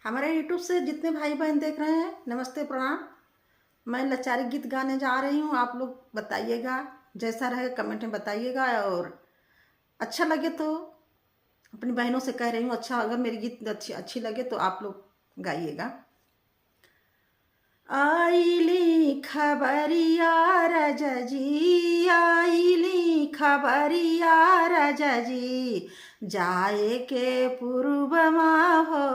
हमारे यूट्यूब से जितने भाई बहन देख रहे हैं, नमस्ते प्रणाम। मैं लचारी गीत गाने जा रही हूँ। आप लोग बताइएगा, जैसा रहे कमेंट में बताइएगा। और अच्छा लगे तो अपनी बहनों से कह रही हूँ, अच्छा अगर मेरी गीत अच्छी लगे तो आप लोग गाइएगा। आइली खबरिया राजा जी, आइली खबरिया राजा जी, जाए के पूर्वमा हो।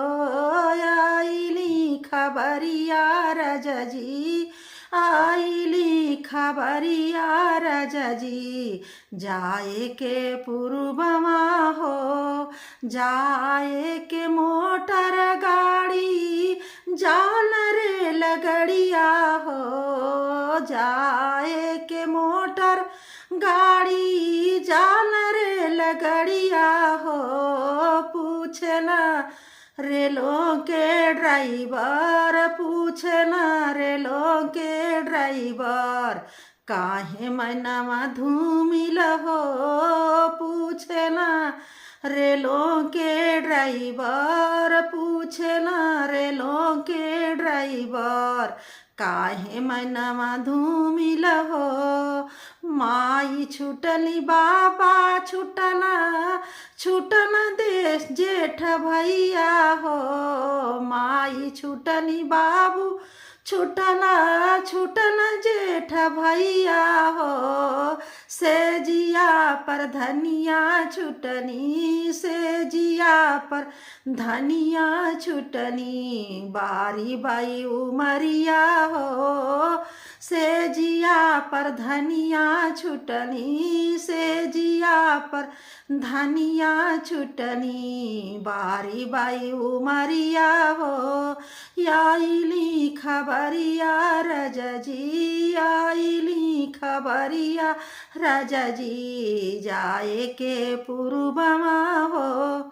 आइली खबरिया राजा जी, आइली खबरिया राजा जी, जाए के पूर्वमा हो। जाए के मोटर गाड़ी जाल रे लगड़िया हो। जाए के मोटर गाड़ी जाल रे लगड़िया हो। पूछना रेलों के ड्राइवर, पूछना रेलों के ड्राइवर, काहे मैना धूमिल हो। पूछना रेलों के ड्राइवर, पूछना रेलों के ड्राइवर, काहे मैना धूमिल हो। माई छुटली बाबा छुटला, छुटल देश जेठ भैया हो। माई छुटली बाबू छुटला, छुटल जेठ भैया हो। से जिया पर धनिया छुटनी, से जिया पर धनिया छुटनी, बारी बाई उमरिया हो। से जिया पर धनिया छुटनी, से जिया पर धनिया छुटनी, बारी बाई उमरिया हो। आइली खबरिया राजा जी, आइली खबरिया राजा जी, जाए के पूर्वमा हो।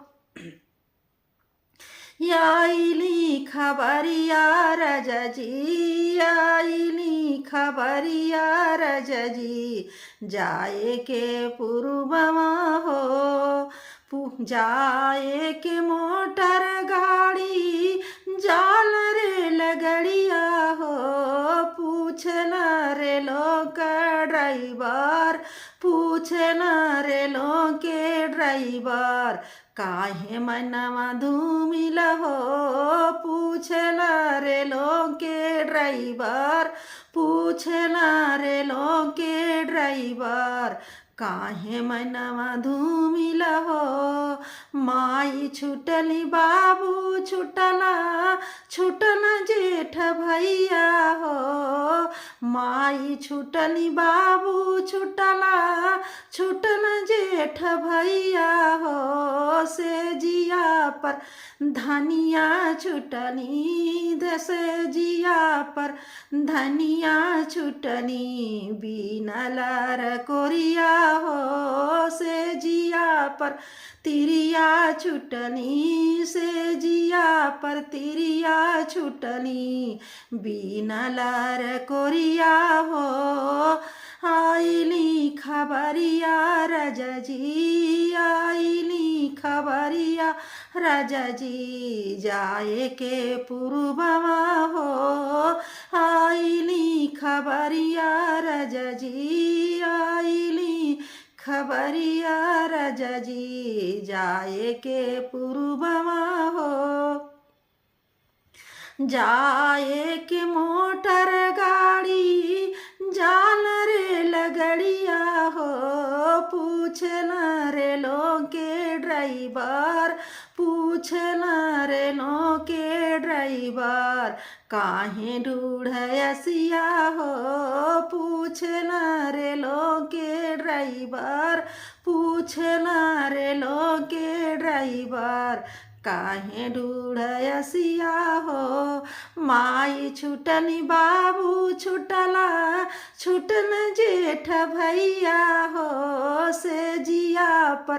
आइली खबरिया राजा जी, आइली खबरिया राजा जी, जाए के पूर्वमा हो। जाए के मोटर गाड़ी जाल रे लगड़िया हो। पूछना रेलों का ड्राइवर, पूछना रेलों के ड्राइवर, काहे मैना धूमिल हो। पूछना रेलों के ड्राइवर, पूछना रेलों के ड्राइवर, काहे मैना धूमिल हो। माई छुटली बाबू छुटला, छुटल जेठ भैया हो। माई छुटली बाबू छुटला, छुटल जेठ भैया हो। से जिया पर धनिया छुटनी, से जिया पर धनिया छुटनी, बीनलर कोरिया हो। से जिया पर तिरिया छुटनी, से जिया पर तिरिया छुटनी, बीनलर कोरिया हो। आइली खबरिया राजा जी, आइली खबरिया राजा जी, जाए के पूर्वमा हो। आइली खबरिया राजा जी, आइली खबरिया राजा जी, जाए के पूर्वमा हो। जाए के मोटर गाड़ी जाल रे लगड़िया हो। पूछना रेलों के ड्राइवर, पूछना रेलों के ड्राइवर, काहे ढूढ़सिया हो। पूछना रेलों के ड्राइवर, पूछना रेलों के ड्राइवर, काहे ढूढ़सिया हो। माई छुटनी बाबू छुटला, छुटन जेठ भैया हो। से जिया पर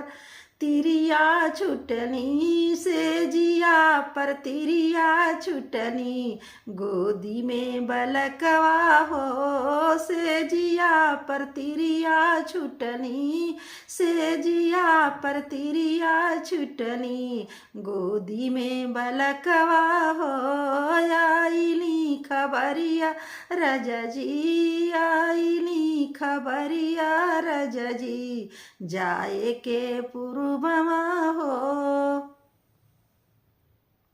तिरिया छुटनी, से जिया पर तिरिया छुटनी, गोदी में बलकवा हो। से जिया पर तिरिया छुटनी, से जिया पर तिरिया छुटनी, गोदी में बलकवा हो। आईली खबरिया रजजी, आईली खबरिया रजजी, जाए के पुरबमा हो।